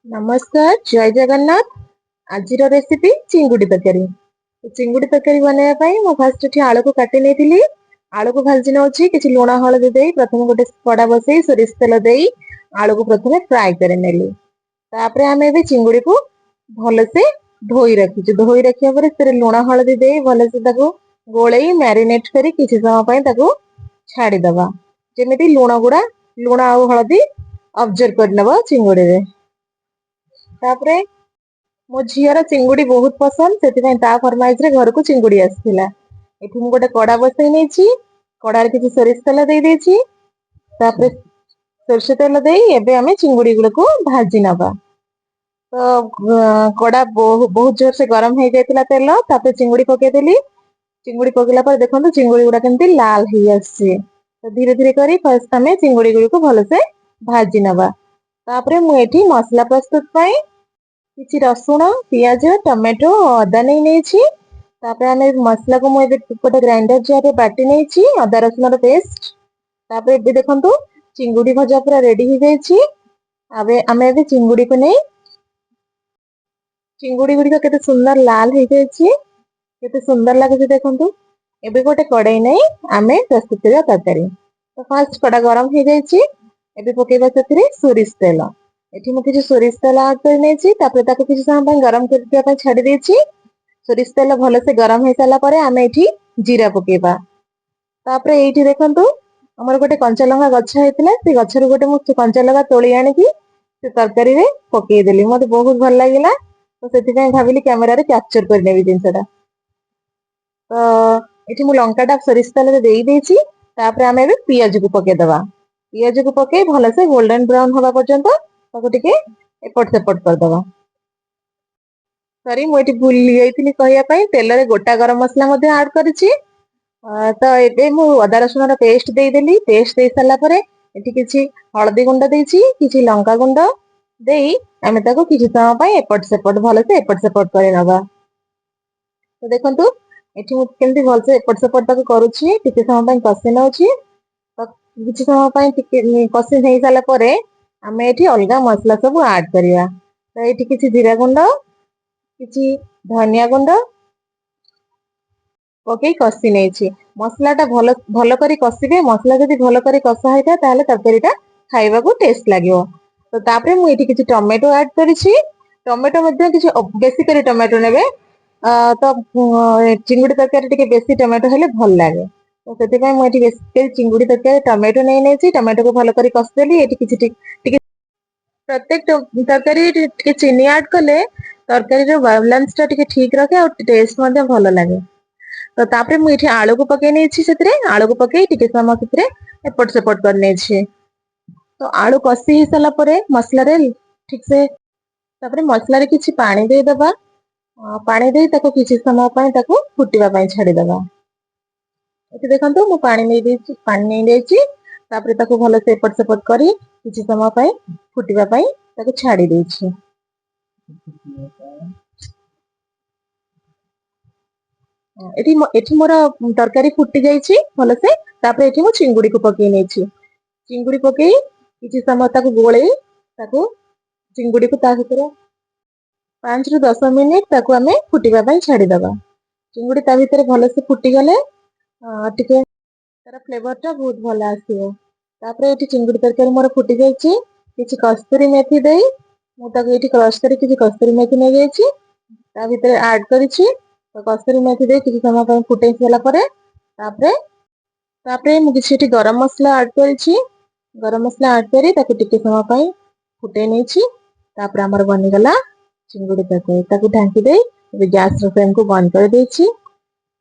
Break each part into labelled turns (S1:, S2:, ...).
S1: नमस्कार जय जगन्नाथ। आज रेसिपी चिंगुड़ी तरकारी। चिंगुड़ी तरकारी बनवाई मु फास्ट आलू को काटी नहीं आलू को भाजी नौची कि लुण हलदी दे प्रथम गोटे कड़ा बसई सोरिष तेल दे आलू को प्रथम फ्राए कर नेली। तापर आम ए चिंगुड़ी को भलसे धोई रखी धोई रखा पर लुण हलदी दे भलसे गोले मैरिनेट कर किसी समय छाड़ीदबा जमी लुण गुड़ा लुण आ हलदी अब्जर्व कर चिंगुड़ी रे। तापरे मो झीर चिंगुड़ी बहुत पसंद से फरमाइश रे घर को चिंगुड़ी आसला। एठी मु गोटे कड़ा बसई नहीं कड़ार किसी सोरिष तेल दे देछि तापरे सोरिष तेल दे एबे आमे चिंगुड़ी गुड़ को भाजी नबा। तो कड़ा बहुत जोर से गरम हो जाता तेल तापरे चिंगुड़ी पके देली। चिंगुड़ी पकेला पर देखो चिंगुड़ी गुड़ा केमती लाल ही आसी। तो धीरे धीरे करी फर्स्ट आमे चिंगुड़ी गुड़ को भलसे भाजी नबा। तापरे मु एठी मसला प्रस्तुत पाई किछि रसुण पियाज टमेटो अदा नहीं तापरे आमे मसला को मुझे गोटे ग्राइंडर जार रे बाटी नहीं अदा रसुण रो पेस्ट। तापरे एबे देखंतु चिंगुड़ी भजा पूरा रेडी हो जाइछि। आबे आमे एबे चिंगुड़ी को नहीं चिंगुड़ी गुड़ी को केते सुंदर लाल हो जाइछि केते सुंदर लागुछि देखंतु। एबे गोटे कड़ाई नहीं आमे प्रस्तुत करिया तरकारी। तो फास्ट कड़ा गरम हो जाइछि एबे पकेबा सेथिरे सोरिष तेल। एठी मु किछि सोरिष तेल ऐड कर नेछि तापर ताको किछि समय गरम करदिया पे छाडी देछि। सोरिष तेल भले से गरम हो साला परे आमे एठी जीरा पकेबा। तापर एठी देखंतु हमर गोटे कंचा लंका गछ हेतिला से गछ रो गोटे मु कंचा लंका तोळी आनि कि से तरकारी रे पकेई देली। मते बहुत भल लागिला तो सेति पय भाबिली कैमरा रे कैप्चर कर नेबी जिंसटा। तो एठी मु लंकाटा सोरिष तेल रे देई देछि तापर आमे एबे पियाज को पके दबा। पियाज को पके भले से गोल्डन ब्राउन होबा पर्यंत ताको टिके एपट सेपट कर दबा। सॉरी मु एठी भूल गईथिली कहया पई तेल रे गोटा गरम मसला मध्ये ऐड करिछि। तो एबे मु अदा रसुण रो पेस्ट देई देली। पेस्ट देई साला परे एठी किछि हळदी गुंड देछि किछि लंका गुंड देई आमे ताको किछि समय पई एपट सेपट भले से एपट सेपट करे नबा। तो देखंतु एठी मु केमती भल से एपट सेपट ताको करूछि टिके समय पई कसी नउछि। तो किछि समय पई टिके कसी हेई साला परे आमे एठी अलगा मसला सब ऐड करिया। तो एठी किछि जीरा गुंड किछि धनिया गुंड ओके कसी नेछि। मसलाटा भलो भलो करी कसीबे। मसला जदि भलो करी कसा होइता ताले तरकारीटा खाइबा को टेस्ट लागियो। तो तापरे मु एठी किछि टमेटो ऐड करिछि। टमेटो मध्ये किछि बेसी करी टमेटो नेबे तो चिंगुड़ी तरकारी टिके बेसी टमेटो हेले भल लागे। तो सेति पय मु एठी बेसी चिंगुड़ी तरकारी टमेटो नै नेछि। टमेटो को भलो करी कस देली। एठी किछि टिके प्रत्येक तरकारी टिके चीनी ऐड कले तरकारी रो बैलेंस टा टिके ठीक रखे और टेस्ट मध्ये भलो लागे। तो तापरे मु एठी आलू को पके नेछि सेतरे आलू को पके टिके समय सेतरे एपट सेपट कर नेछि। तो आलू कसी हिसला परे मसला रे ठीक से तापरे मसला रे किछि पानी दे दबा। पानी दे ताको किछि समय पय ताको फुटिबा पय छाडी दबा। एठी देखंतु मु पानी नै देछि पानी नै देछि तापरे ताको भलो से एपट सेपट करी किछि समय पय फुटिबा पय ताको छाडी देछि। एठी एठी मोर तरकारी फुटी जाइछि भलो से। तापरे एठी मु चिंगुड़ी को पके नेछि। चिंगुड़ी पके किछि समय ताको गोळे ताको चिंगुड़ी को ता भीतर 5 रु 10 मिनिट ताको हमें फुटिबा पय छाडी दबा। चिंगुड़ी ता भीतर भलो से फुटी गले टिके तार फ्लेवर टा बहुत भलो आसीबो। तापरे एठी चिंगुड़ी तरकारी मोर फुटी जाइछि। किछि कस्तूरी मेथी देई मु ताको एठी क्रश करी किछि कस्तूरी मेथी नै जाइछि ता भीतर ऐड करिछि। तो कस्तूरी मेथी दे किछि समय पय फुटै साला परे तापरे तापरे मु किछि एठी गरम मसला ऐड करिछि। गरम मसला ऐड करी ताको टिके समय पय फुटै नेछि। तापरे हमर बनि गला चिंगुड़ी तरकारी। ताको ढांकी दे एबे गैस रो फ्लेम को बंद कर देछि।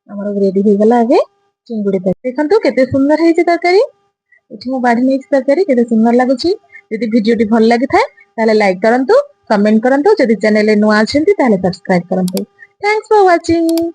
S1: हमर रेडी हो गला एबे चिंगुड़ी तरकारी। देखंतु केते सुंदर हेछि तरकारी। एठी मु बाढी नेछि तरकारी केते सुंदर लागुछि। यदि वीडियोटी भल लागि थाए ताले लाइक करंतु कमेंट करंतु। यदि चैनल रे नुआ अछंती ताले सब्सक्राइब करंतु। Thanks for watching.